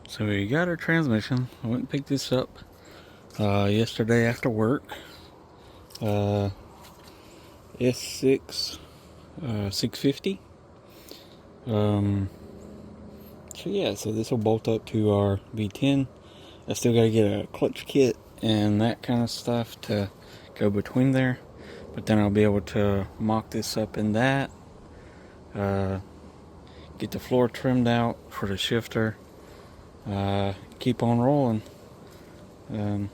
So we got our transmission. I went and picked this up yesterday after work. S6 650. So yeah, so this will bolt up to our V10. I still got to get a clutch kit and that kind of stuff to go between there, but then I'll be able to mock this up in that. Get the floor trimmed out for the shifter. Keep on rolling. And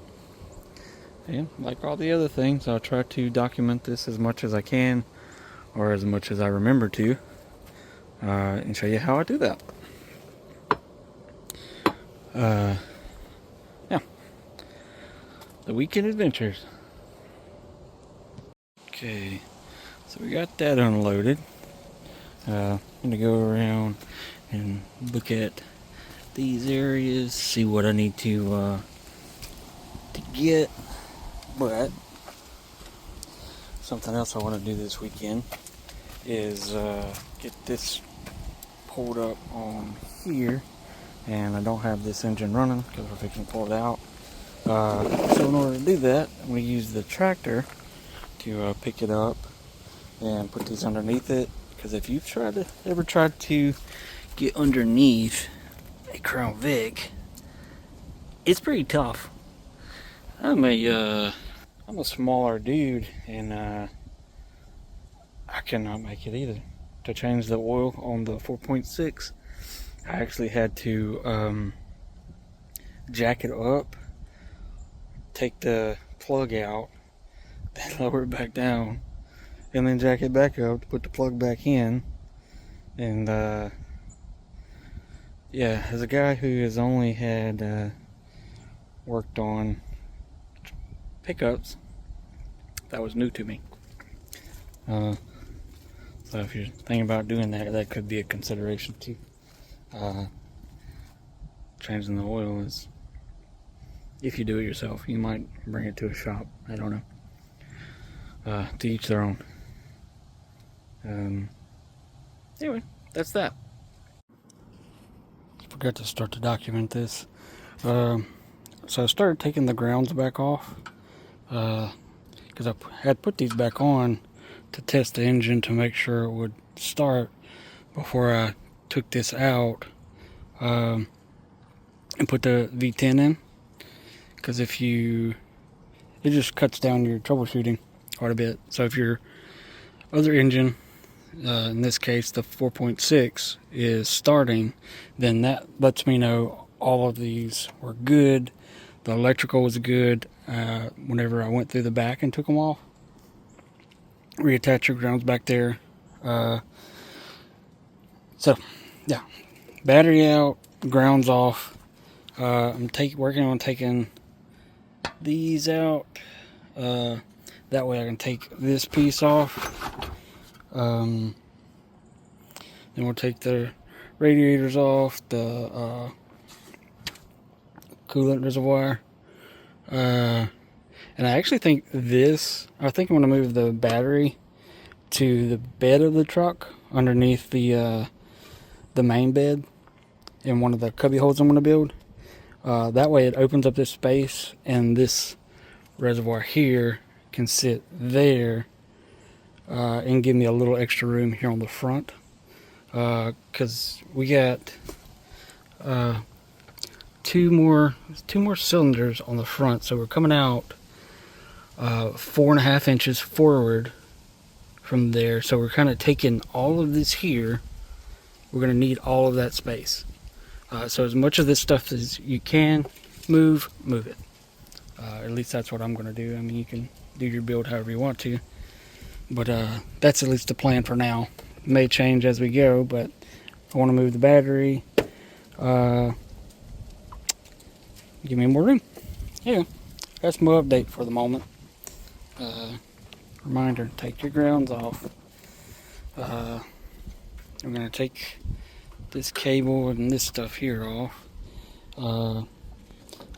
like all the other things, I'll try to document this as much as I can, or as much as I remember to, and show you how I do that. Yeah, the weekend adventures. Okay, so we got that unloaded. I'm gonna go around and look at these areas, see what I need to get. But something else I want to do this weekend is get this pulled up on here, and I don't have this engine running because we're fixing to pull it out. So in order to do that, I'm going to use the tractor to pick it up and put these underneath it. Because if you've ever tried to get underneath a Crown Vic, it's pretty tough. I'm a smaller dude, and I cannot make it either. To change the oil on the 4.6, I actually had to jack it up, take the plug out, then lower it back down, and then jack it back up to put the plug back in. And yeah, as a guy who has only had worked on pickups, that was new to me. So if you're thinking about doing that, that could be a consideration too. Changing the oil is, if you do it yourself, you might bring it to a shop. I don't know. To each their own. Anyway, that's that. Forgot to start to document this. So I started taking the grounds back off. Because I had put these back on to test the engine to make sure it would start before I took this out and put the V10 in. Because it just cuts down your troubleshooting quite a bit. So if your other engine, in this case the 4.6, is starting, then that lets me know all of these were good. The electrical was good. Whenever I went through the back and took them off, reattach your grounds back there. So yeah, battery out, grounds off. I'm working on taking these out. That way I can take this piece off. Then we'll take the radiators off, the coolant reservoir. And I actually think I'm going to move the battery to the bed of the truck underneath the main bed in one of the cubby holes I'm going to build. That way it opens up this space, and this reservoir here can sit there and give me a little extra room here on the front. Because we got two more cylinders on the front, so we're coming out 4.5 inches forward from there. So we're kind of taking all of this here. We're going to need all of that space. So as much of this stuff as you can move it. At least that's what I'm going to do. I mean, you can do your build however you want to, but that's at least the plan for now. It may change as we go, but I want to move the battery. Give me more room. Yeah, that's my update for the moment. Reminder, take your grounds off. I'm going to take this cable and this stuff here off. I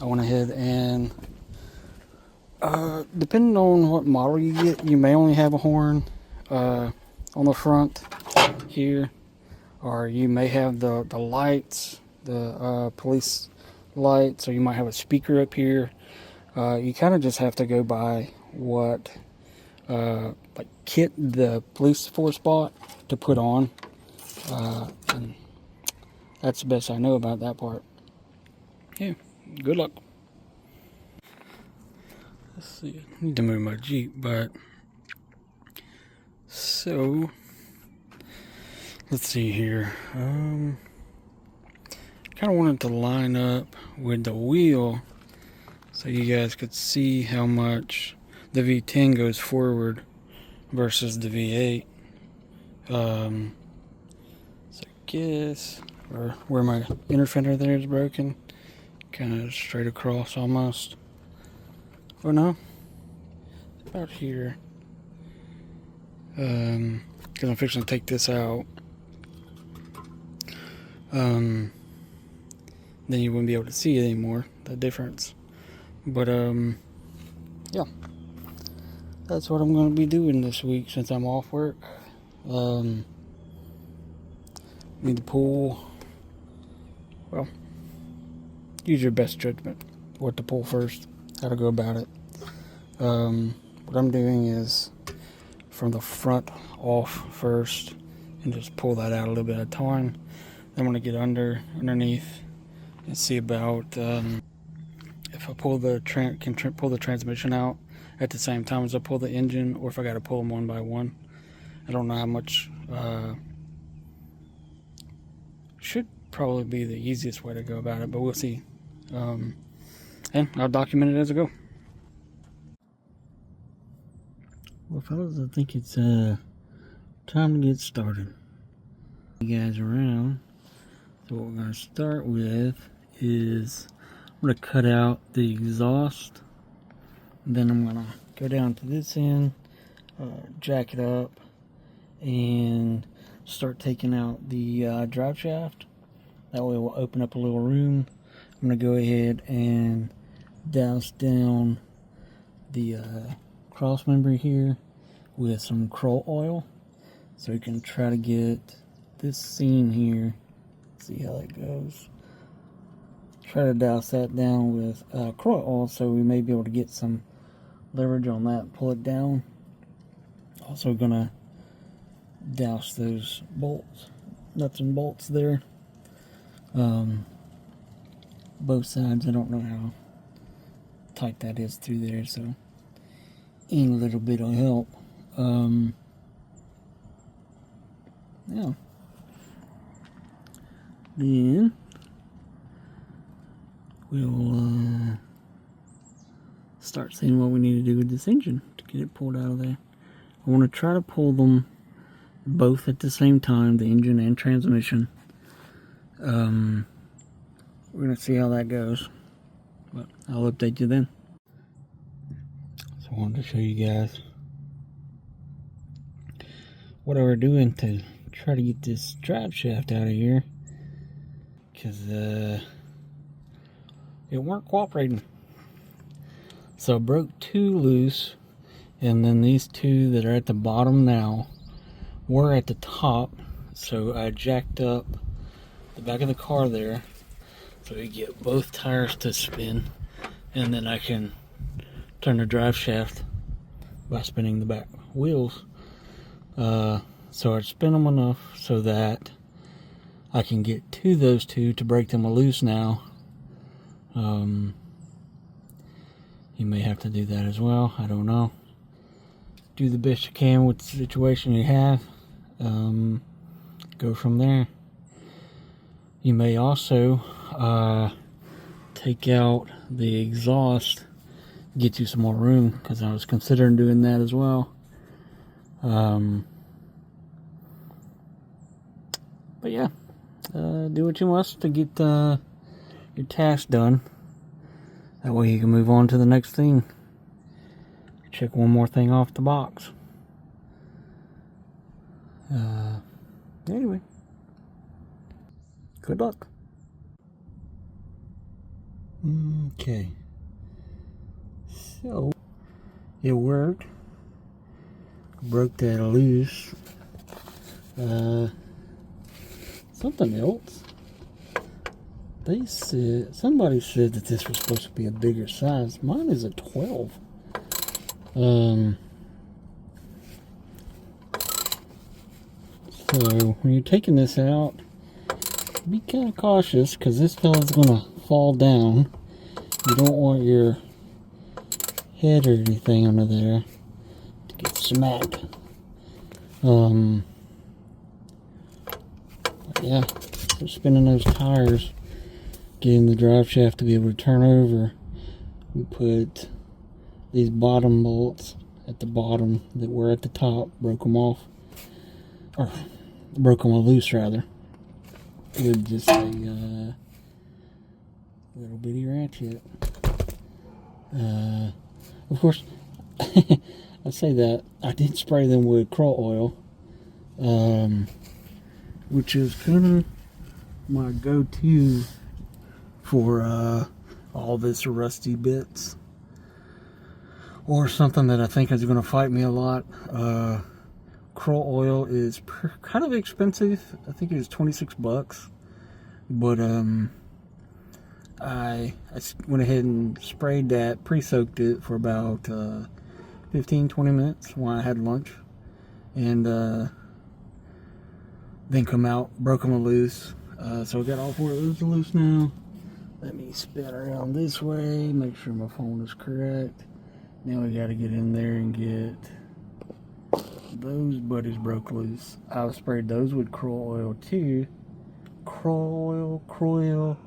went ahead and depending on what model you get, you may only have a horn on the front here, or you may have the lights the police light, so you might have a speaker up here. You kind of just have to go by what like kit the police force bought to put on, and that's the best I know about that part. Yeah, good luck. Let's see, I need to move my Jeep, but so let's see here. Kind of wanted to line up with the wheel so you guys could see how much the V10 goes forward versus the V8. So I guess, or where my inner fender there is broken, kind of straight across almost. Oh no, it's about here. Because I'm fixing to take this out. Then you wouldn't be able to see it anymore, the difference. But yeah, that's what I'm going to be doing this week since I'm off work. Need to pull, well, use your best judgment what to pull first, how to go about it. What I'm doing is from the front off first and just pull that out a little bit at a time. Then I'm going to get underneath and see about if I pull the pull the transmission out at the same time as I pull the engine, or if I got to pull them one by one. I don't know how much. Should probably be the easiest way to go about it, but we'll see. And I'll document it as I go. Well, fellas, I think it's time to get started. You guys around. So what we're going to start with is I'm going to cut out the exhaust. Then I'm going to go down to this end, jack it up, and start taking out the drive shaft. That way we'll open up a little room. I'm going to go ahead and douse down the cross member here with some Crow oil, so we can try to get this seam here. See how that goes. Try to douse that down with Crow oil, so we may be able to get some leverage on that, pull it down. Also gonna douse those bolts, nuts and bolts there. Both sides. I don't know how tight that is through there, so any little bit will help. Yeah. Then we'll start seeing what we need to do with this engine to get it pulled out of there. I want to try to pull them both at the same time, the engine and transmission. We're going to see how that goes, but I'll update you then. So I wanted to show you guys what I was doing to try to get this drive shaft out of here, because it weren't cooperating. So I broke two loose, and then these two that are at the bottom now were at the top, so I jacked up the back of the car there so we get both tires to spin, and then I can turn the drive shaft by spinning the back wheels. So I spin them enough so that I can get to those two to break them loose now. You may have to do that as well, I don't know. Do the best you can with the situation you have. Go from there. You may also take out the exhaust, get you some more room, because I was considering doing that as well. But yeah, do what you must to get your task done. That way you can move on to the next thing. Check one more thing off the box. Anyway, good luck. Okay, so it worked. Broke that loose. Something else They said, somebody said that this was supposed to be a bigger size. Mine is a 12. So when you're taking this out, be kind of cautious because this fella's gonna fall down. You don't want your head or anything under there to get smacked. Yeah, for spinning those tires, getting the drive shaft to be able to turn over, we put these bottom bolts at the bottom that were at the top, broke them off, or broke them loose rather. With just a little bitty ratchet. Of course, I say that I did spray them with Crow oil, which is kind of my go-to for all this rusty bits, or something that I think is going to fight me a lot. Crow oil is kind of expensive. I think it was 26 bucks, but I went ahead and sprayed that, pre-soaked it for about 15-20 minutes while I had lunch, and then come out, broke them loose. So I got all 4 of those loose now. Let me spin around this way, make sure my phone is correct. Now we got to get in there and get those buddies broke loose. I've sprayed those with Crow oil too. Crow oil, Kroil.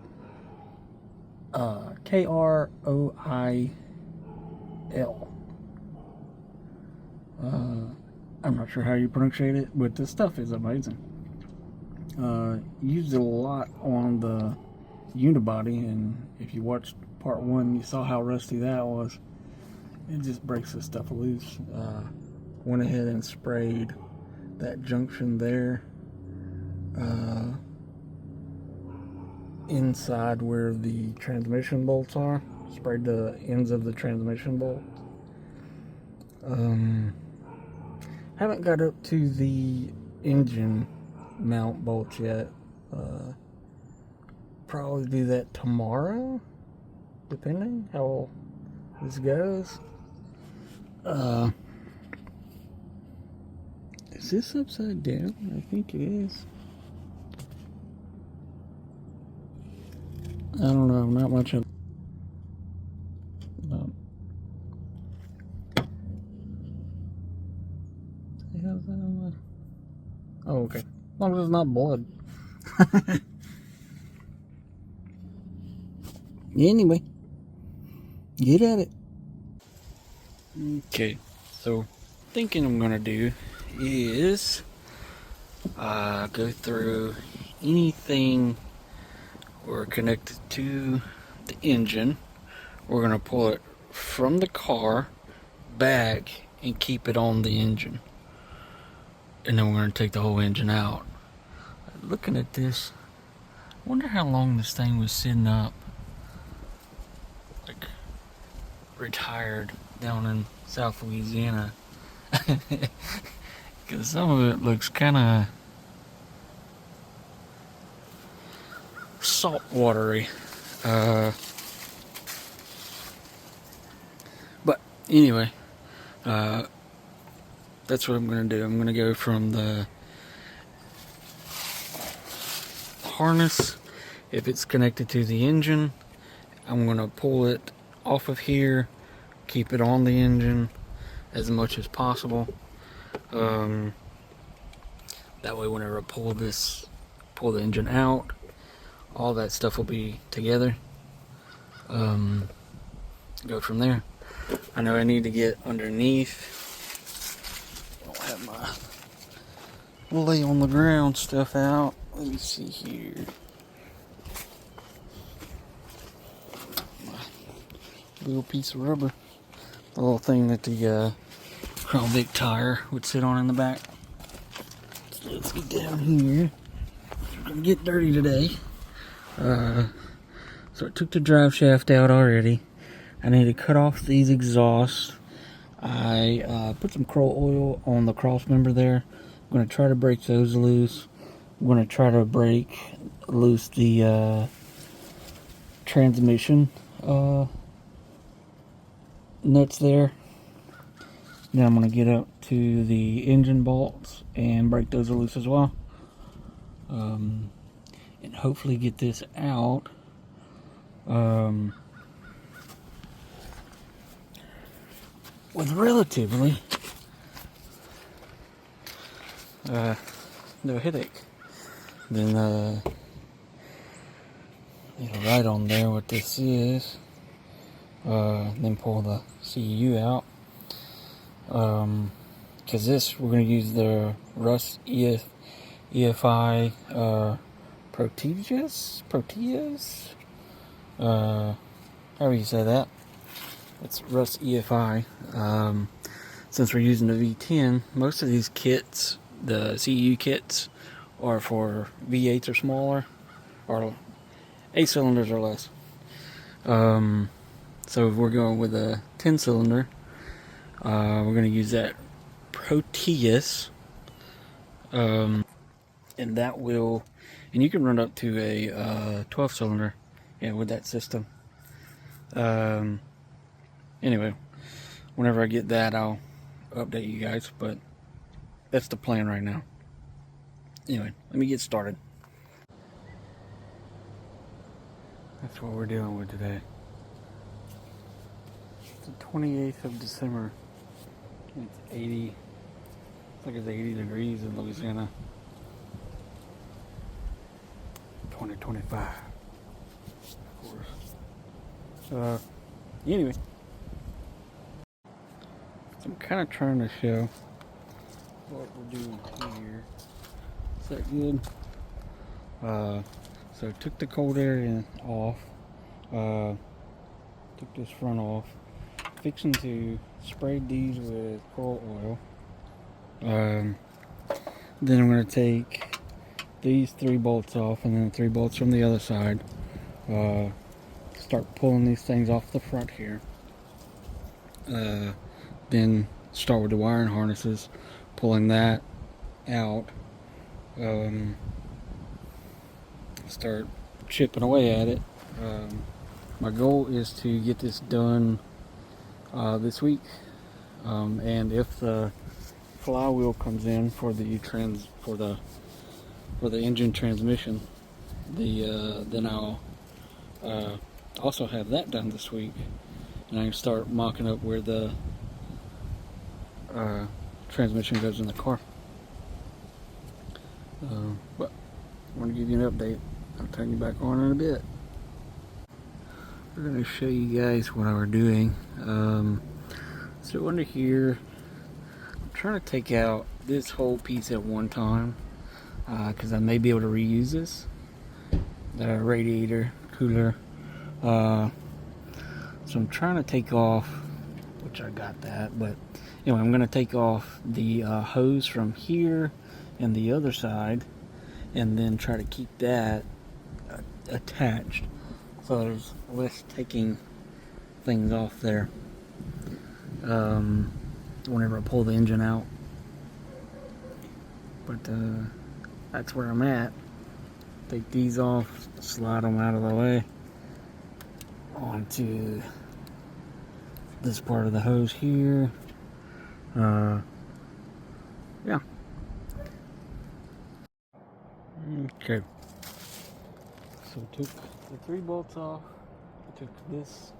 I'm not sure how you pronounce it, but this stuff is amazing. Used it a lot on the Unibody, and if you watched part 1, you saw how rusty that was. It just breaks this stuff loose. Went ahead and sprayed that junction there, inside where the transmission bolts are. Sprayed the ends of the transmission bolts. Haven't got up to the engine mount bolts yet. Probably do that tomorrow, depending how this goes. Is this upside down? I think it is. I don't know, not much of oh, okay. As long as it's not blood. Anyway, get at it. Okay, so thinking I'm gonna do is go through anything we're connected to the engine. We're gonna pull it from the car back and keep it on the engine, and then we're gonna take the whole engine out. Looking at this, I wonder how long this thing was sitting up, like retired down in South Louisiana. Because some of it looks kind of salt watery. But anyway, that's what I'm going to do. I'm going to go from the harness. If it's connected to the engine, I'm going to pull it off of here, keep it on the engine as much as possible. That way whenever I pull the engine out, all that stuff will be together. Go from there. I know I need to get underneath. I don't have my lay on the ground stuff out. Let me see here. My little piece of rubber. The little thing that the Crown Vic tire would sit on in the back. So let's get down here. We're gonna get dirty today. So I took the drive shaft out already. I need to cut off these exhausts. I put some Crow oil on the cross member there. I'm going to try to break those loose. I'm going to try to break loose the transmission nuts there. Then I'm going to get up to the engine bolts and break those loose as well. And hopefully get this out. With relatively no headache. Then write on there what this is. Then pull the CEU out. Because this, we're going to use the Rust EFI Proteus? However you say that. It's Rust EFI. Since we're using the V10, most of these kits, the CEU kits, are for V8s or smaller, or 8 cylinders or less. So if we're going with a 10 cylinder, we're going to use that Proteus. And that will, and you can run up to a 12 cylinder, with that system. Anyway, whenever I get that, I'll update you guys, but that's the plan right now. Anyway, let me get started. That's what we're dealing with today. It's the 28th of December. It's 80. It's like it's 80 degrees in Louisiana. 2025. Of course. Anyway. So I'm kind of trying to show what we're doing here. Is that good? So I took the cold air off. Took this front off. Fixing to spray these with coral oil. Then I'm going to take these 3 bolts off, and then 3 bolts from the other side. Start pulling these things off the front here. Then start with the wiring harnesses, pulling that out. Start chipping away at it. My goal is to get this done this week, and if the flywheel comes in for the engine transmission, then I'll also have that done this week, and I can start mocking up where the transmission goes in the car. But I want to give you an update. I'll turn you back on in a bit. We're going to show you guys what we're doing. So under here, I'm trying to take out this whole piece at one time, because I may be able to reuse this. The radiator, cooler. So I'm trying to take off, which I got that, but anyway, I'm going to take off the hose from here and the other side, and then try to keep that attached, so there's less taking things off there whenever I pull the engine out. But that's where I'm at. Take these off, slide them out of the way onto this part of the hose here. Yeah. Okay. So I took the 3 bolts off. I took this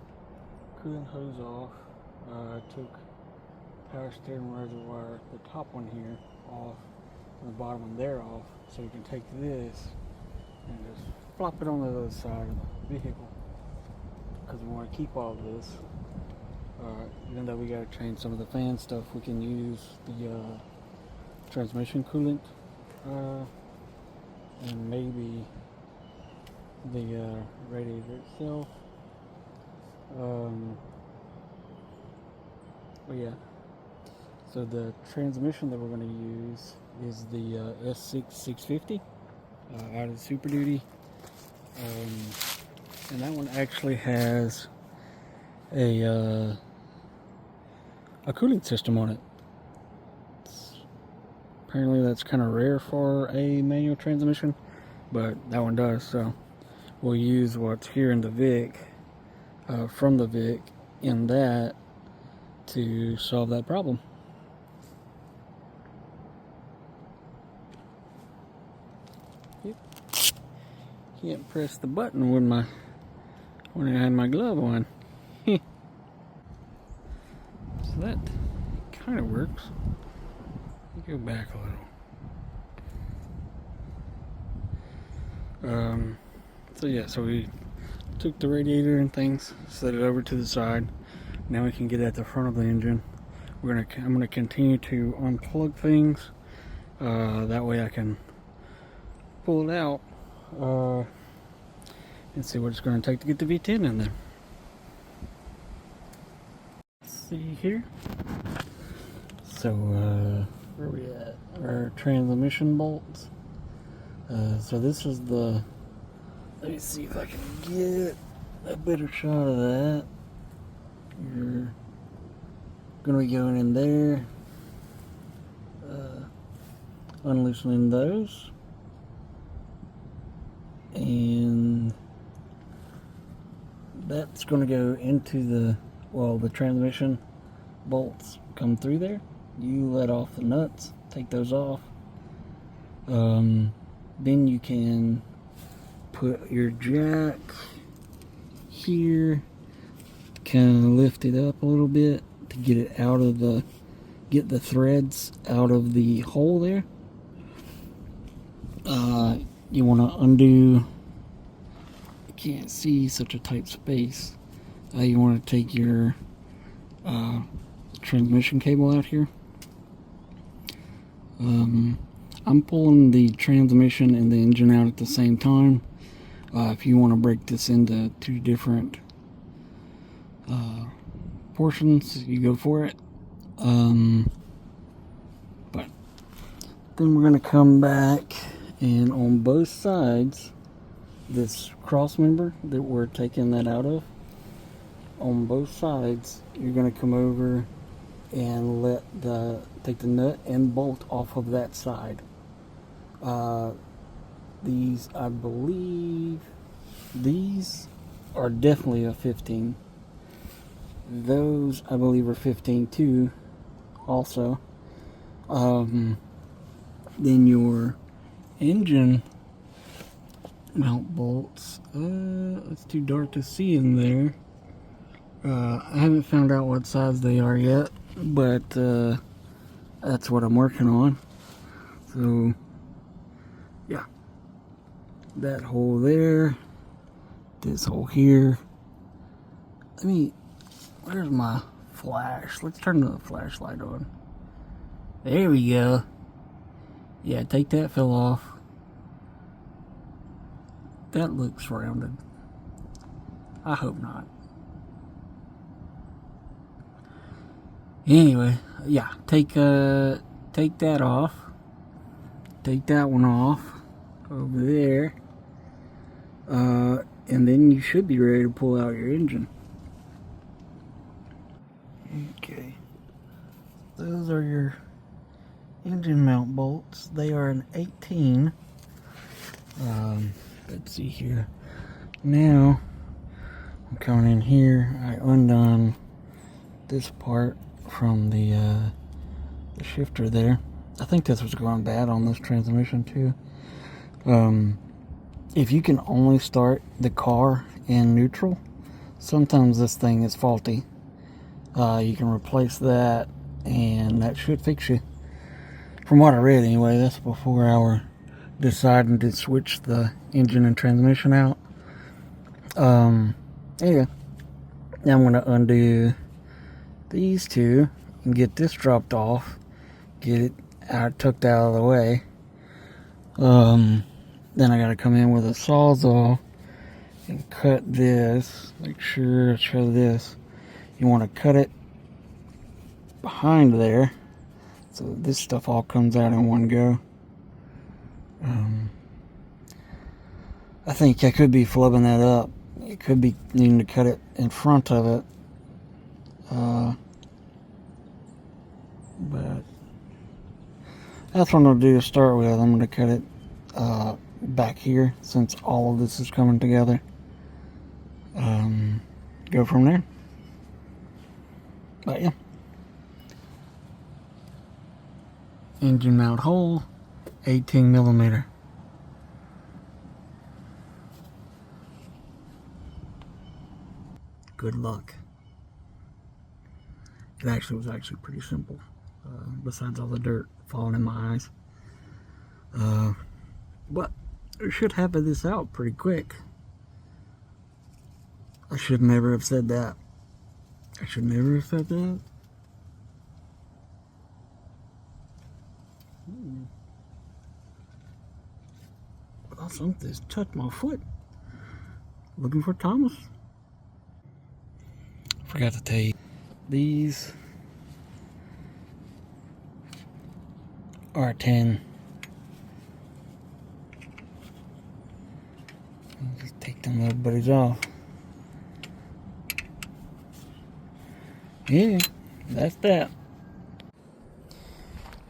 coolant hose off. I took power steering reservoir, the top one here, off, and the bottom one there off. So you can take this and just flop it on the other side of the vehicle, because we want to keep all of this. Even though we got to change some of the fan stuff, we can use the transmission coolant, and maybe the radiator itself. But yeah, so the transmission that we're going to use is the S6 650 out of Super Duty, and that one actually has a cooling system on it. Apparently that's kind of rare for a manual transmission, but that one does. So we'll use what's here in the Vic, from the Vic, in that to solve that problem. Yep. Can't press the button with when I had my glove on. So that kind of works. Go back a little. So yeah, so we took the radiator and things, set it over to the side. Now we can get at the front of the engine. I'm gonna continue to unplug things. That way I can pull it out and see what it's going to take to get the V10 in there. Let's see here. So where are we at? Our transmission bolts. So this is the. Let me see if I can get a better shot of that. You're gonna be going in there, unloosening those, and that's gonna go into the transmission bolts come through there. You let off the nuts, take those off. Then you can put your jack here, kind of lift it up a little bit to get it out of get the threads out of the hole there. You want to undo, I can't see such a tight space. You want to take your transmission cable out here. I'm pulling the transmission and the engine out at the same time. If you want to break this into two different portions, you go for it. But then we're going to come back, and on both sides, this cross member that we're taking that out of, on both sides, you're going to come over and take the nut and bolt off of that side. These, I believe, these are definitely a 15. Those, I believe, are 15 too, also. Then your engine mount bolts, it's too dark to see in there. I haven't found out what size they are yet, but that's what I'm working on. So yeah, that hole there, this hole here. Where's my flash? Let's turn the flashlight on. There we go. Yeah, take that fill off. That looks rounded. I hope not. Anyway, yeah, take that off. Take that one off over there. And then you should be ready to pull out your engine. Okay. Those are your engine mount bolts. They are an 18. Let's see here. Now, I'm coming in here. I undone this part from the shifter there. I think this was going bad on this transmission too. If you can only start the car in neutral, sometimes this thing is faulty. You can replace that, and that should fix you. From what I read anyway, that's before I were deciding to switch the engine and transmission out. Anyway, now I'm going to undo these two and get this dropped off, get it tucked out of the way. Then I got to come in with a sawzall and cut this. Make sure I show this. You want to cut it behind there, so this stuff all comes out in one go. I think I could be flubbing that up. It could be needing to cut it in front of it. But that's what I'm going to do to start with. I'm going to cut it back here, since all of this is coming together. Go from there. But yeah. Engine mount hole, 18 millimeter. Good luck. It was actually pretty simple, besides all the dirt falling in my eyes. But I should have this out pretty quick. I should never have said that. I should never have said that. Oh, something's touched my foot. Looking for Thomas. Forgot to tell you, these are 10. Just take them little buddies off. Yeah, that's that.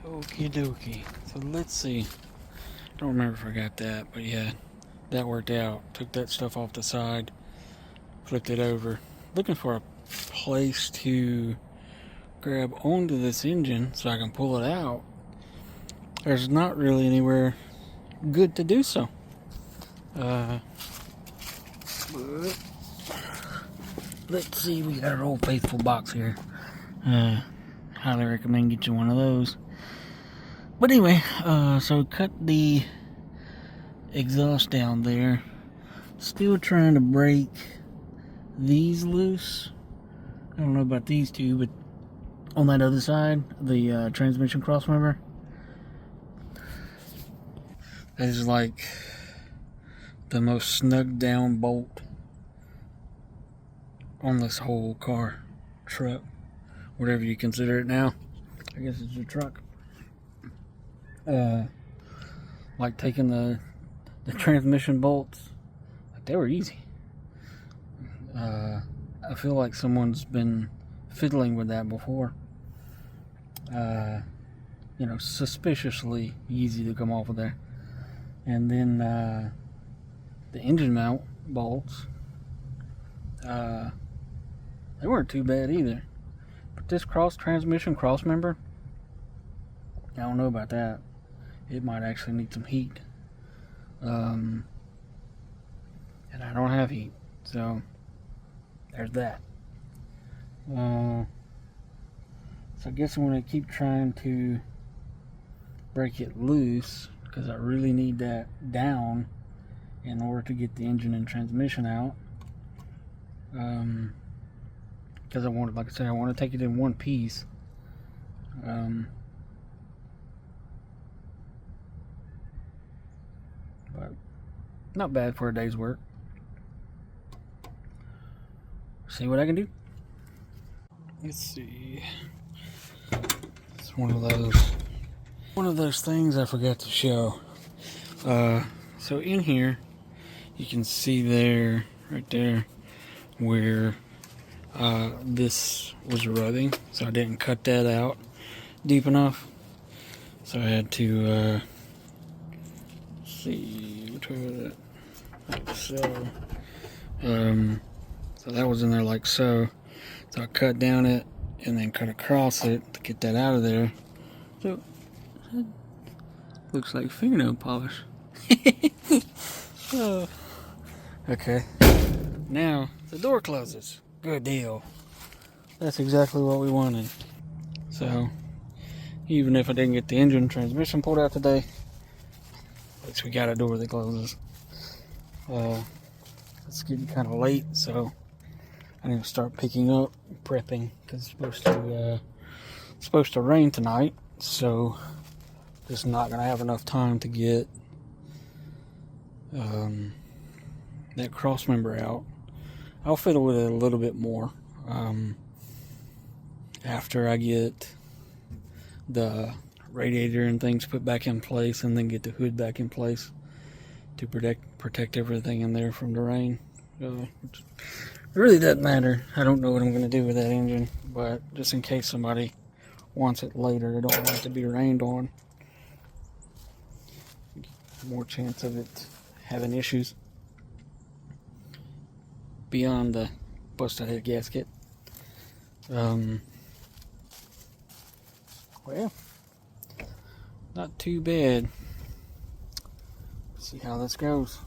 Okie dokie. So let's see. Don't remember if I got that, but yeah, that worked out. Took that stuff off the side, flipped it over. Looking for a place to grab onto this engine so I can pull it out. There's not really anywhere good to do so. Let's see, we got our old faithful box here. Highly recommend get you one of those. But anyway, so cut the exhaust down there. Still trying to break these loose. I don't know about these two, but on that other side, the transmission crossmember, that is like the most snug down bolt on this whole car, truck, whatever you consider it now. I guess it's a truck. Like taking the transmission bolts, like they were easy. I feel like someone's been fiddling with that before. You know, suspiciously easy to come off of there. And then the engine mount bolts, they weren't too bad either. But this transmission cross member, I don't know about that. It might actually need some heat. And I don't have heat, so there's that. So I guess I'm going to keep trying to break it loose, because I really need that down in order to get the engine and transmission out. Because I want, like I said, I want to take it in one piece. But not bad for a day's work. See what I can do. Let's see. It's one of those things I forgot to show. So in here, you can see there, right there, where this was rubbing. So I didn't cut that out deep enough. So I had to see which way was it? Like so. So that was in there like so. So I cut down it and then cut across it to get that out of there. So it looks like fingernail polish. Oh. Okay. Now the door closes. Good deal. That's exactly what we wanted. So even if I didn't get the engine transmission pulled out today, at least we got a door that closes. It's getting kind of late, so I need to start picking up, prepping, because it's supposed to rain tonight, so just not gonna have enough time to get that cross member out. I'll fiddle with it a little bit more after I get the radiator and things put back in place, and then get the hood back in place to protect everything in there from the rain. It really doesn't matter. I don't know what I'm going to do with that engine, but just in case somebody wants it later, I don't want it to be rained on. more chance of it having issues beyond the busted head gasket. Well, not too bad. Let's see how this goes.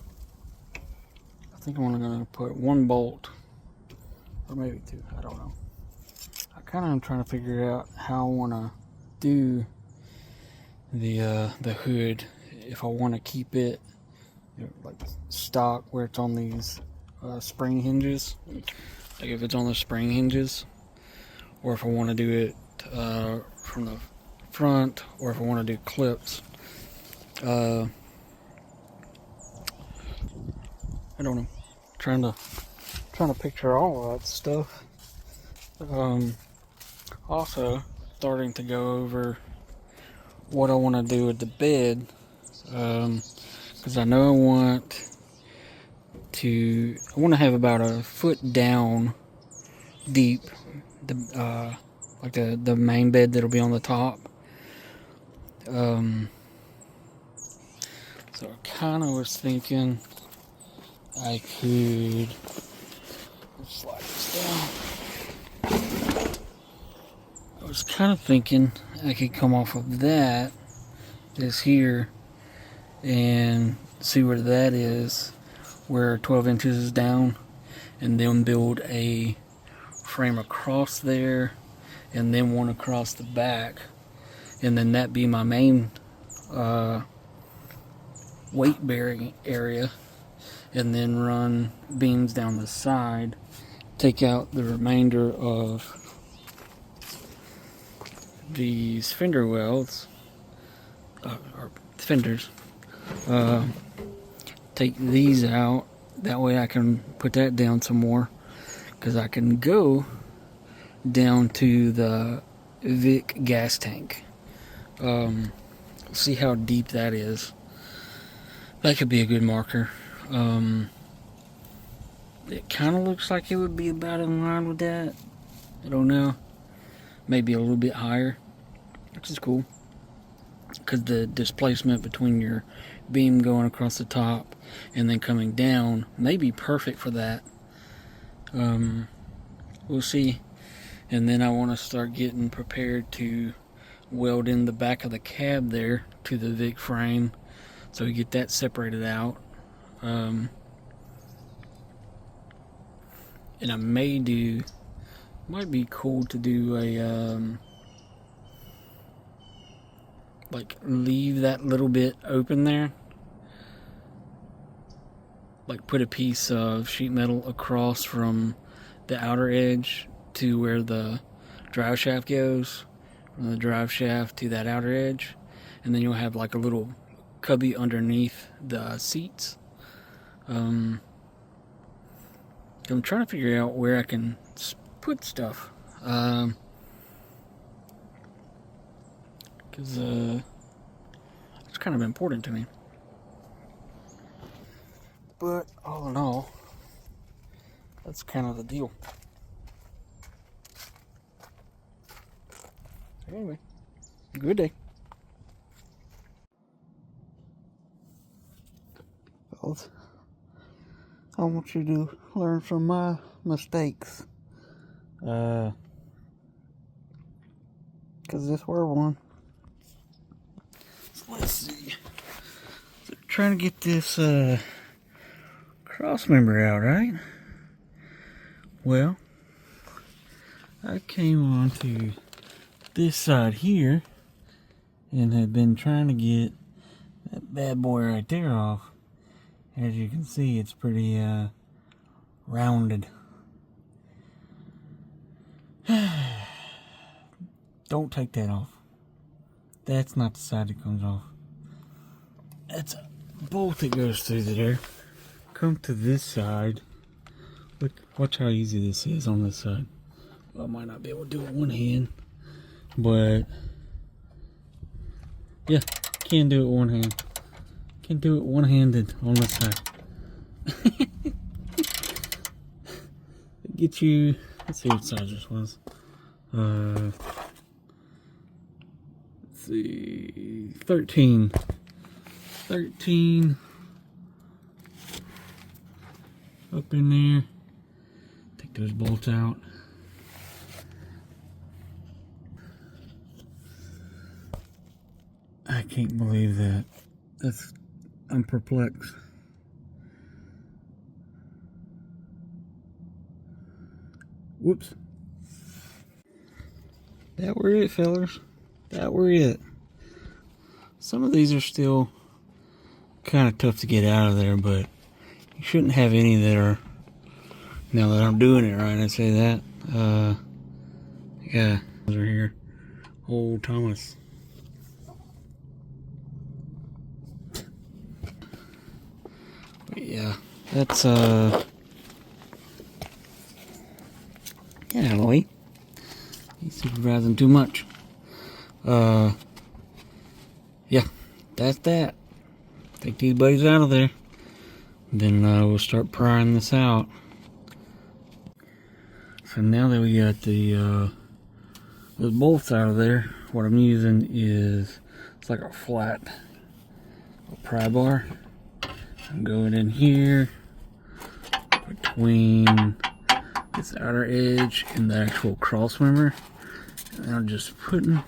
I think I'm only going to put one bolt, or maybe two, I don't know. I kind of am trying to figure out how I want to do the hood. If I want to keep it, you know, like stock where it's on these spring hinges, like if it's on the spring hinges, or if I want to do it from the front, or if I want to do clips. I don't know. Trying to picture all of that stuff. Also starting to go over what I want to do with the bed, because I know I want to have about a foot down deep, like the main bed that'll be on the top. So I kind of was thinking I could slide this down. I was kind of thinking I could come off of this here, and see where that is, where 12 inches is down, and then build a frame across there, and then one across the back, and then that be my main weight bearing area, and then run beams down the side, take out the remainder of these fender welds, or fenders, take these out, that way I can put that down some more, because I can go down to the Vic gas tank. See how deep that is. That could be a good marker. It kind of looks like it would be about in line with that. I don't know. Maybe a little bit higher, which is cool, because the displacement between your beam going across the top and then coming down may be perfect for that. We'll see. And then I want to start getting prepared to weld in the back of the cab there to the Vic frame, so we get that separated out. And I might be cool to do a like leave that little bit open there, like put a piece of sheet metal across from the outer edge to where the drive shaft goes, from the drive shaft to that outer edge, and then you'll have like a little cubby underneath the seats. I'm trying to figure out where I can put stuff, because it's kind of important to me. But all in all, that's kind of the deal. Anyway, good day. I want you to learn from my mistakes. Because this were one. So let's see. So trying to get this cross member out, right? Well, I came on to this side here and had been trying to get that bad boy right there off. As you can see, it's pretty rounded. Don't take that off. That's not the side that comes off. That's a bolt that goes through there. Come to this side. Look, watch how easy this is on this side. Well, I might not be able to do it with one hand, but yeah, can do it with one hand. Can do it one-handed on this side. Get you. Let's see what size this was. Let's see, 13. 13 up in there. Take those bolts out. I can't believe that. I'm perplexed. Whoops. That were it, fellers. That were it. Some of these are still kind of tough to get out of there, but you shouldn't have any that are, now that I'm doing it right, I say that. Yeah, those are here. Old Thomas. But yeah, that's, yeah, Louie. He's supervising too much. Yeah, that's that. Take these buddies out of there. Then we'll start prying this out. So now that we got the those bolts out of there, what I'm using is, it's like a flat pry bar. I'm going in here between this outer edge and the actual cross member, and I'm just putting,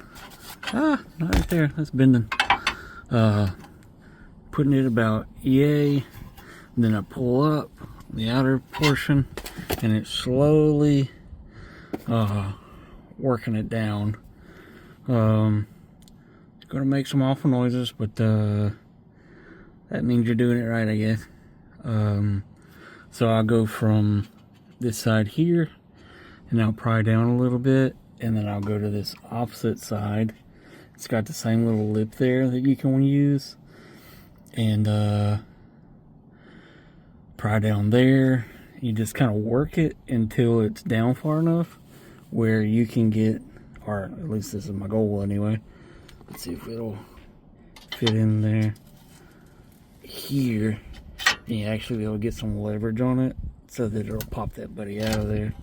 not right there, that's bending, putting it about yay, and then I pull up the outer portion and it's slowly working it down. It's gonna make some awful noises, but that means you're doing it right, I guess. So I'll go from this side here, and I'll pry down a little bit, and then I'll go to this opposite side. It's got the same little lip there that you can use, and pry down there. You just kind of work it until it's down far enough where you can get, or at least this is my goal anyway. Let's see if it'll fit in there. Here, and you actually be able to get some leverage on it so that it'll pop that buddy out of there.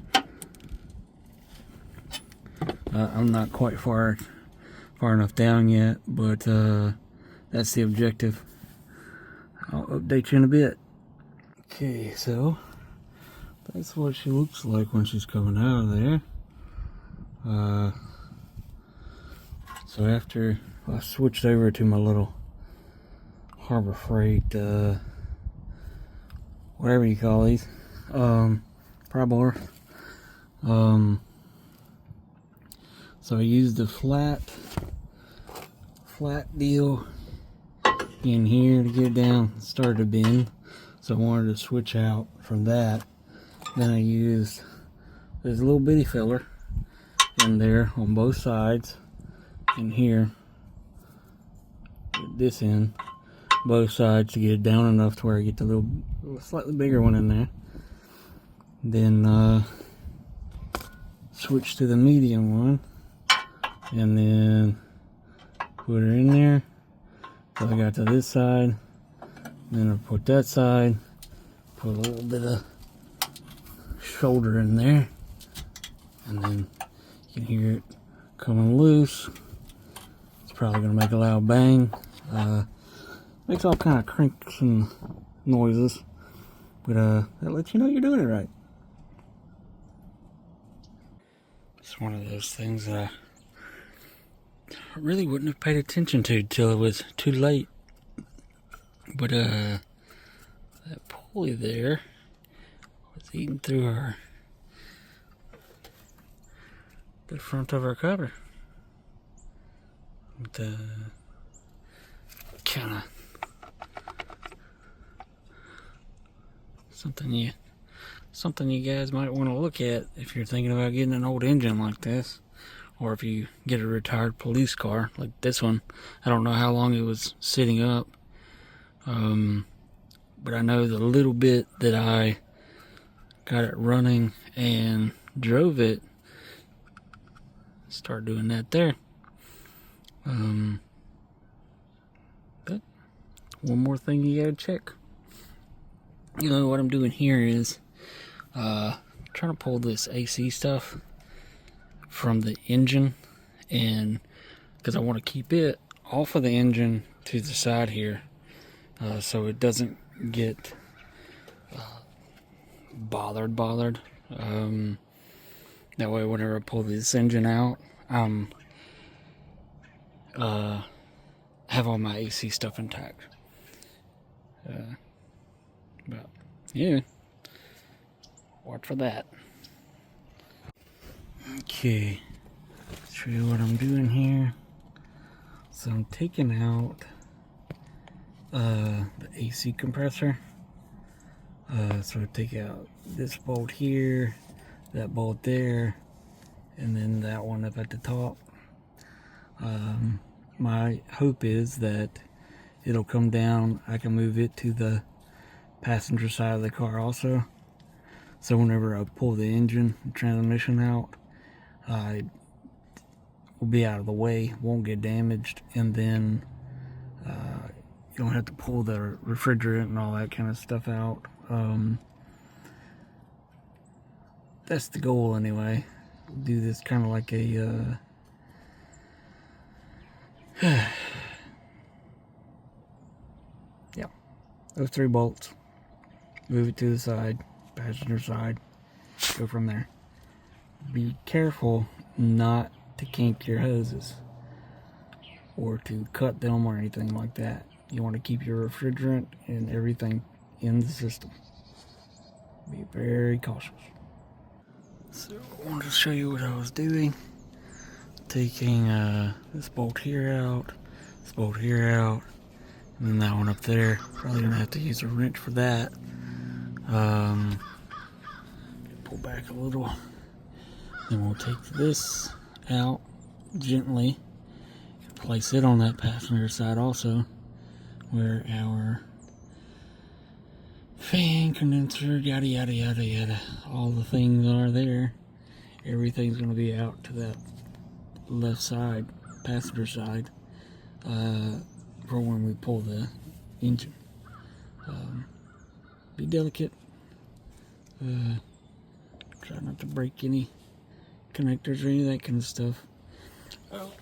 I'm not quite far enough down yet, but that's the objective. I'll update you in a bit. Okay, so that's what she looks like when she's coming out of there. So after I switched over to my little Harbor Freight, whatever you call these, pry bar. So I used the flat deal in here to get it down. It started to bend, so I wanted to switch out from that. Then I used this little bitty filler in there on both sides, and here at this end, both sides, to get it down enough to where I get the little slightly bigger one in there. Then switch to the medium one, and then put her in there. So I got to this side, then I put that side, put a little bit of shoulder in there, and then you can hear it coming loose. It's probably gonna make a loud bang. Makes all kind of crinks and noises, but that lets you know you're doing it right. It's one of those things that I really wouldn't have paid attention to till it was too late. But that pulley there was eating through the front of our cover. The kind of something you guys might want to look at if you're thinking about getting an old engine like this, or if you get a retired police car like this one. I don't know how long it was sitting up, but I know the little bit that I got it running and drove it, start doing that there. But one more thing you gotta check. You know what I'm doing here is trying to pull this AC stuff from the engine, and because I want to keep it off of the engine to the side here, so it doesn't get bothered. That way, whenever I pull this engine out, have all my AC stuff intact. But yeah, watch for that. Okay, show you what I'm doing here. So I'm taking out the AC compressor. So I take out this bolt here, that bolt there, and then that one up at the top. My hope is that it'll come down. I can move it to the passenger side of the car also. So whenever I pull the engine and transmission out, I will be out of the way, won't get damaged, and then you don't have to pull the refrigerant and all that kind of stuff out. That's the goal anyway. Do this kind of like a yeah, those 3 bolts, move it to the side, passenger side, go from there. Be careful not to kink your hoses or to cut them or anything like that. You want to keep your refrigerant and everything in the system. Be very cautious. So I wanted to show you what I was doing. Taking this bolt here out, this bolt here out, and then that one up there. Probably gonna have to use a wrench for that. Pull back a little. Then we'll take this out gently, place it on that passenger side also, where our fan, condenser, yada yada yada yada, all the things are there. Everything's going to be out to that left side, passenger side, for when we pull the engine. Be delicate. Try not to break any connectors or any of that kind of stuff.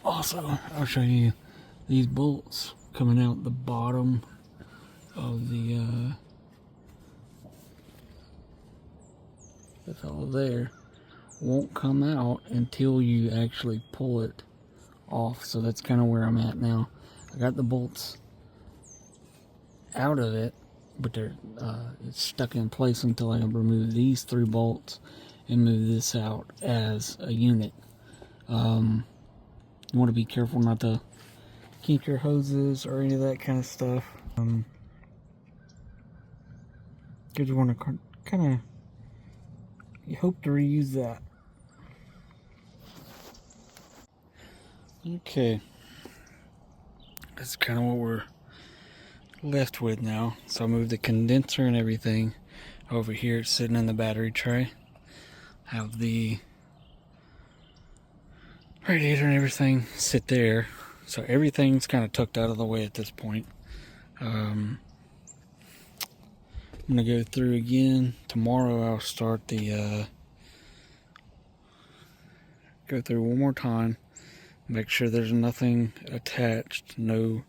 Also, I'll show you these bolts coming out the bottom of the fellow there won't come out until you actually pull it off. So that's kind of where I'm at now. I got the bolts out of it, but they're it's stuck in place until I remove these 3 bolts and move this out as a unit. You want to be careful not to kink your hoses or any of that kind of stuff, because you want to kind of, you hope to reuse that. Okay, that's kind of what we're left with now. So I moved the condenser and everything over here. It's sitting in the battery tray. Have the radiator and everything sit there. So everything's kind of tucked out of the way at this point. I'm gonna go through again tomorrow. I'll start the go through one more time, make sure there's nothing attached. No,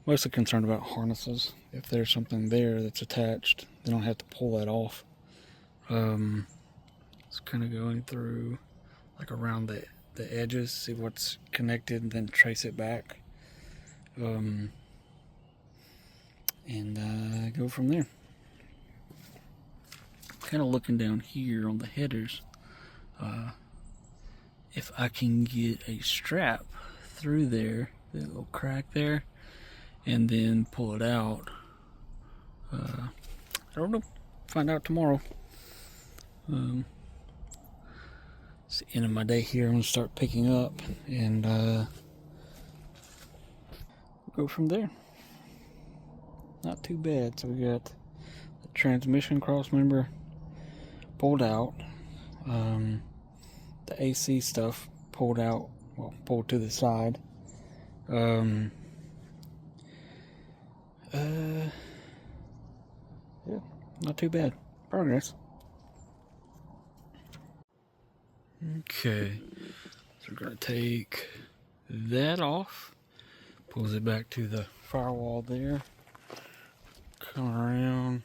mostly concerned about harnesses. If there's something there that's attached, then I'll have to pull that off. It's kind of going through like around the edges, see what's connected, and then trace it back, and go from there. Kind of looking down here on the headers, if I can get a strap through there, that little crack there, and then pull it out. I don't know, find out tomorrow. It's the end of my day here. I'm gonna start picking up and go from there. Not too bad. So we got the transmission cross member pulled out, the AC stuff pulled out, well, pulled to the side. Yeah, not too bad. Progress. Okay, so we're going to take that off, pulls it back to the firewall there, come around,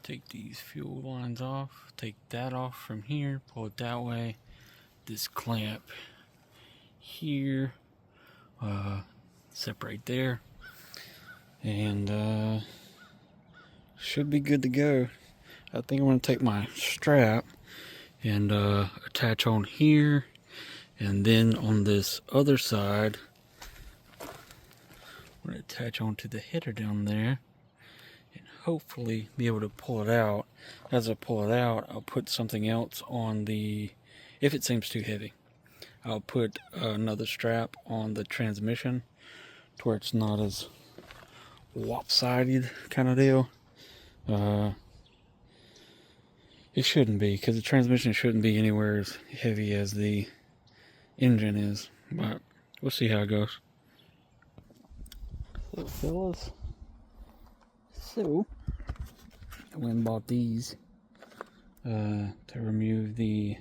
take these fuel lines off, take that off from here, pull it that way. This clamp here, separate there, and should be good to go. I think I'm going to take my strap and attach on here, and then on this other side I'm going to attach onto the header down there and hopefully be able to pull it out. As I pull it out, I'll put something else on the, if it seems too heavy, I'll put another strap on the transmission to where it's not as lopsided kind of deal. It shouldn't be, because the transmission shouldn't be anywhere as heavy as the engine is, but we'll see how it goes. So fellas, I went and bought these to remove the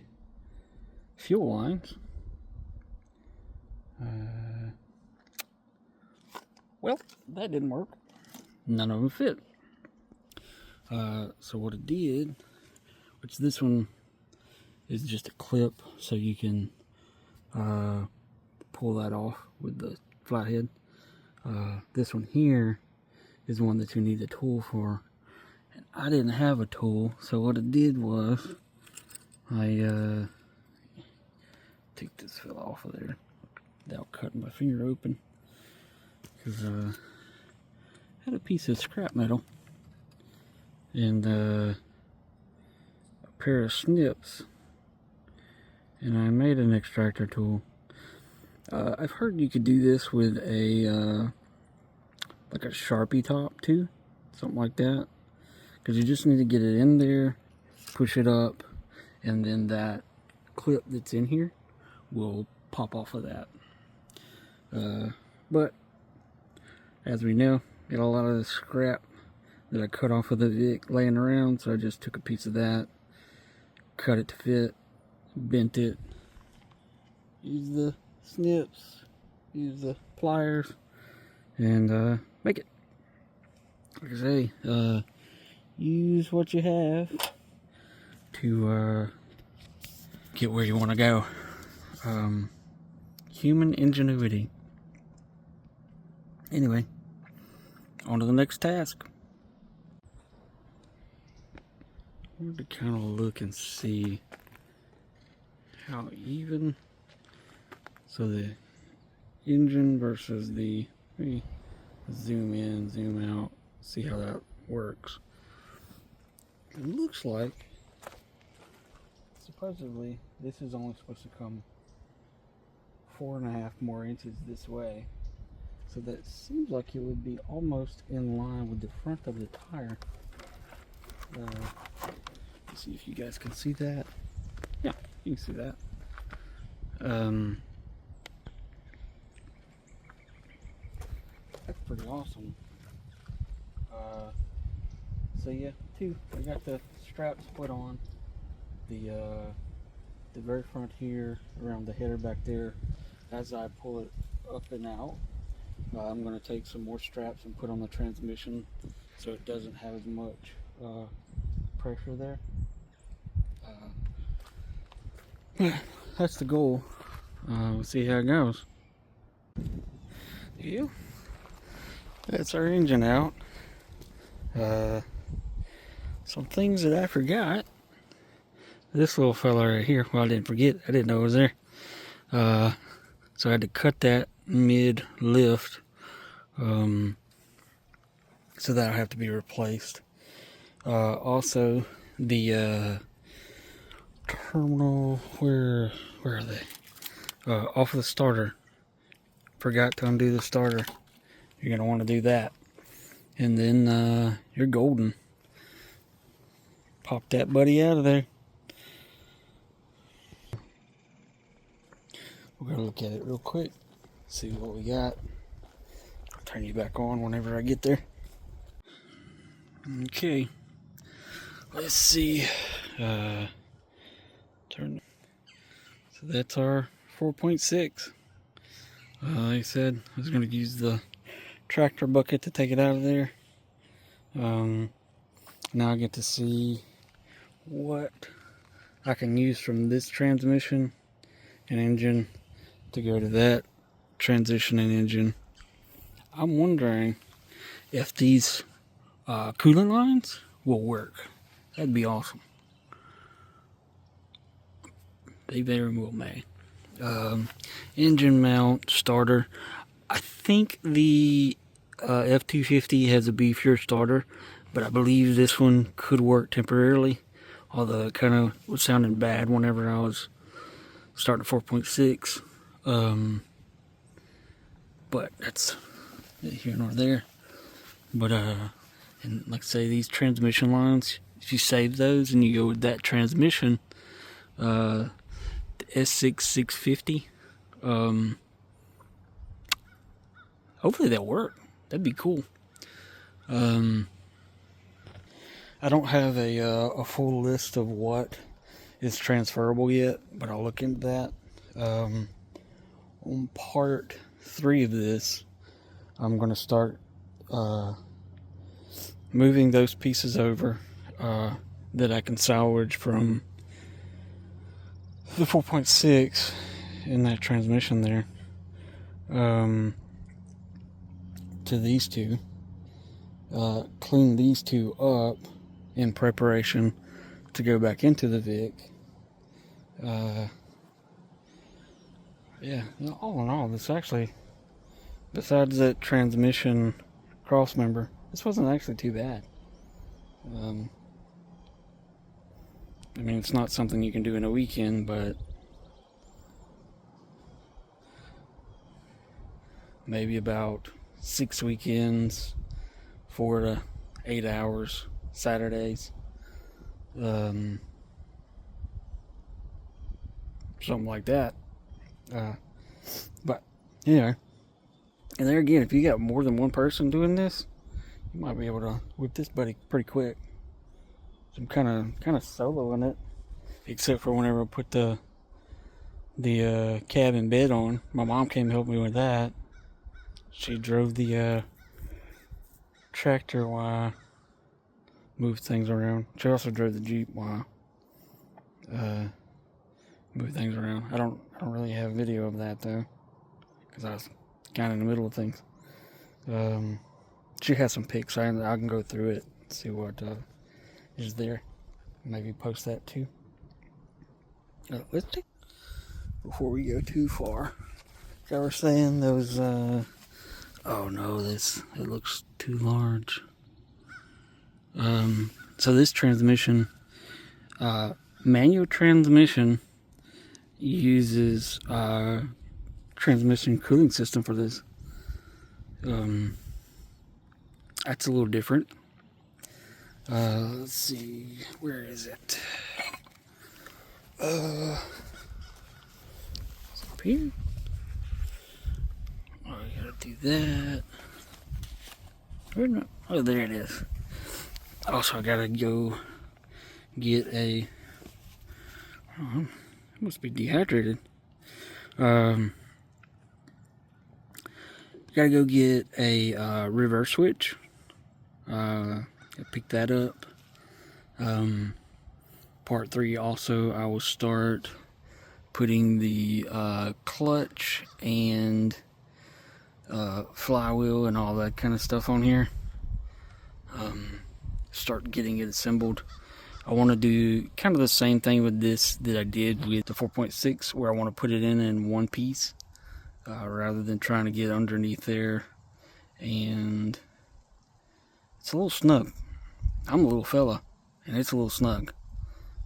fuel lines. Well, that didn't work. None of them fit. So what it did, which this one is just a clip, so you can pull that off with the flathead. This one here is one that you need a tool for, and I didn't have a tool, so what it did was I take this fella off of there without cutting my finger open, because I had a piece of scrap metal and a pair of snips, and I made an extractor tool. I've heard you could do this with a like a Sharpie top too, something like that, because you just need to get it in there, push it up, and then that clip that's in here will pop off of that. But as we know, got a lot of the scrap that I cut off of the Vic laying around, so I just took a piece of that, cut it to fit, bent it, used the snips, use the pliers, and make it. Like I say, use what you have to get where you want to go. Human ingenuity. Anyway, on to the next task. I wanted to kind of look and see how even, so the engine versus the, let me zoom in, zoom out, see how that works. It looks like, supposedly, this is only supposed to come 4.5 more inches this way. So that seems like it would be almost in line with the front of the tire. Let's see if you guys can see that. Yeah, you can see that. That's pretty awesome. So yeah, I got the straps put on. The very front here, around the header back there. As I pull it up and out, I'm going to take some more straps and put on the transmission so it doesn't have as much pressure there. That's the goal. We'll see how it goes. Yeah, that's our engine out. Some things that I forgot. This little fella right here, well, I didn't forget, I didn't know it was there. So I had to cut that mid-lift, so that'll have to be replaced. Also, the terminal, where are they? Off of the starter. Forgot to undo the starter. You're going to want to do that. And then you're golden. Pop that buddy out of there. We're going to look at it real quick, see what we got. I'll turn you back on whenever I get there. Okay, let's see. So that's our 4.6. Like I said, I was going to use the tractor bucket to take it out of there. Now I get to see what I can use from this transmission and engine to go to that transition and engine. I'm wondering if these coolant lines will work. That'd be awesome. They very well may. Engine mount starter. I think the F250 has a beefier starter, but I believe this one could work temporarily. Although it kind of was sounding bad whenever I was starting 4.6. But that's here nor there. But and like I say, these transmission lines, if you save those and you go with that transmission, the S6650, hopefully they'll work. That'd be cool. I don't have a full list of what is transferable yet, but I'll look into that. On part 3 of this, I'm going to start moving those pieces over that I can salvage from the 4.6 in that transmission there to these two. Clean these two up in preparation to go back into the Vic. Yeah, all in all, this actually, besides that transmission cross member, this wasn't actually too bad. I mean, it's not something you can do in a weekend, but maybe about 6 weekends, 4 to 8 hours, Saturdays, something like that. But yeah, and there again, if you got more than one person doing this, you might be able to whip this buddy pretty quick. So I'm kind of soloing it, except for whenever I put the cabin bed on. My mom came to help me with that. She drove the tractor while I moved things around. She also drove the Jeep while moved things around. I don't really have video of that though, because I was kind of in the middle of things. She has some pics. I can go through it and see what is there. Maybe post that too. Let's see. Before we go too far, like I was saying, those. Oh no, it looks too large. So this transmission, manual transmission, uses transmission cooling system for this. That's a little different. Let's see, where is it? It's up here. Oh, I gotta do that. Where not? Oh, there it is. Also, I gotta go get a. Oh, it must be dehydrated. Gotta go get a reverse switch. Pick that up. Part 3 also, I will start putting the clutch and flywheel and all that kind of stuff on here. Start getting it assembled. I want to do kind of the same thing with this that I did with the 4.6, where I want to put it in one piece rather than trying to get underneath there. And it's a little snug. I'm a little fella, and it's a little snug.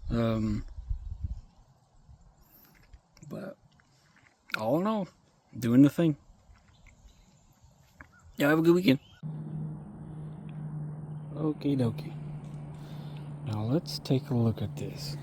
But all in all, doing the thing. Y'all have a good weekend. Okie dokie. Now let's take a look at this.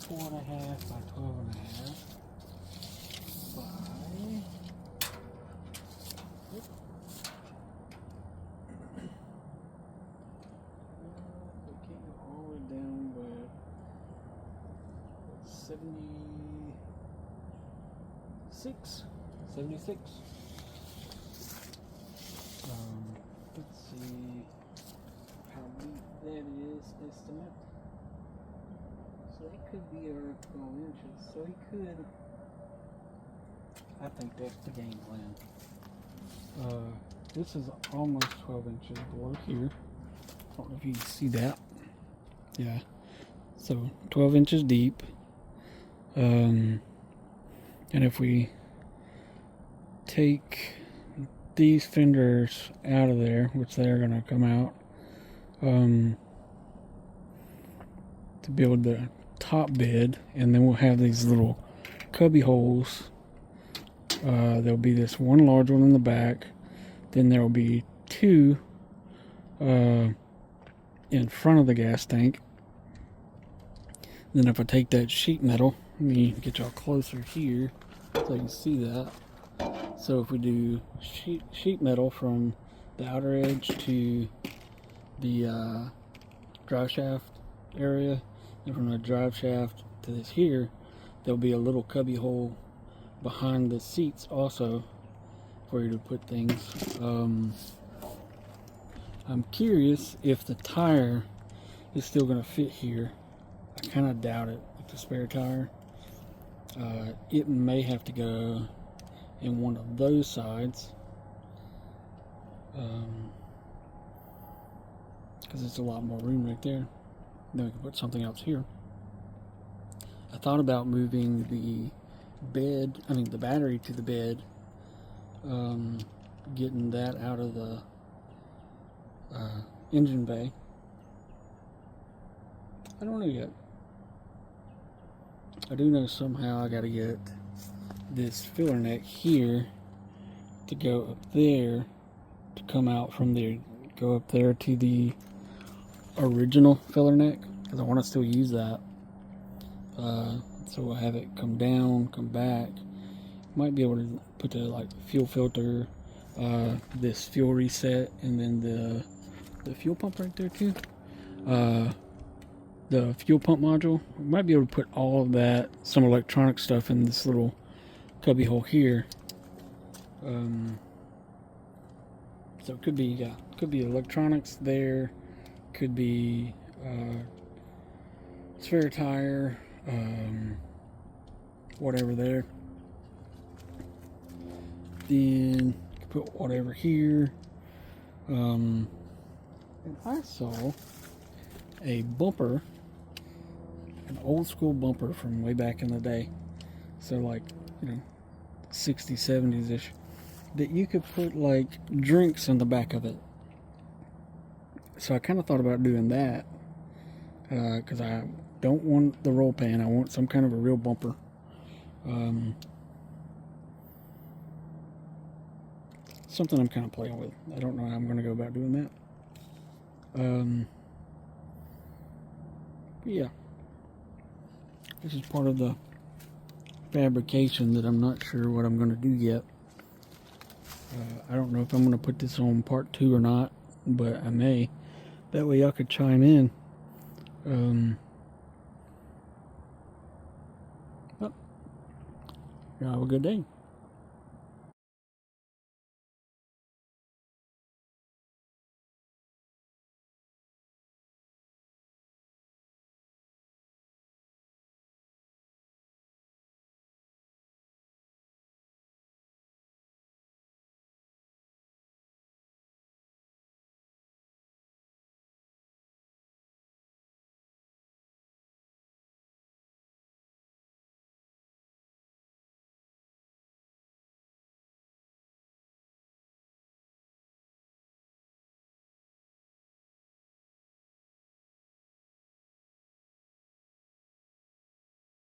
4.5 by 12.5 by. We can't go all the way down, but 76. Let's see how deep that is, estimate. So that could be our 12 inches. So he could. I think that's the game plan. This is almost 12 inches below here. I don't know if you can see that. Yeah. So 12 inches deep. And if we take these fenders out of there, which they're going to come out, to build the top bed, and then we'll have these little cubby holes. There'll be this one large one in the back, then there will be two in front of the gas tank. Then if I take that sheet metal, let me get y'all closer here so you can see that. So if we do sheet metal from the outer edge to the drive shaft area, and from the drive shaft to this here, there'll be a little cubby hole behind the seats also for you to put things. I'm curious if the tire is still going to fit here. I kind of doubt it with the spare tire. It may have to go in one of those sides, because it's a lot more room right there. Then we can put something else here. I thought about moving the battery to the bed, getting that out of the engine bay. I don't know yet. I do know somehow I gotta get this filler neck here to go up there, to come out from there, go up there to the original filler neck, because I want to still use that. So we'll have it come down, come back. Might be able to put the fuel filter, this fuel reset, and then the fuel pump right there too. The fuel pump module. Might be able to put all of that, some electronic stuff, in this little cubby hole here. So it could be electronics there, could be spare tire, whatever there. Then you can put whatever here. And I saw a bumper, an old school bumper from way back in the day, so 60s, 70s ish, that you could put drinks in the back of it. So I kind of thought about doing that, because I don't want the roll pan. I want some kind of a real bumper. Something I'm kind of playing with. I don't know how I'm going to go about doing that. But yeah, this is part of the fabrication that I'm not sure what I'm going to do yet. I don't know if I'm going to put this on part 2 or not, but I may. That way y'all could chime in. Well, y'all have a good day.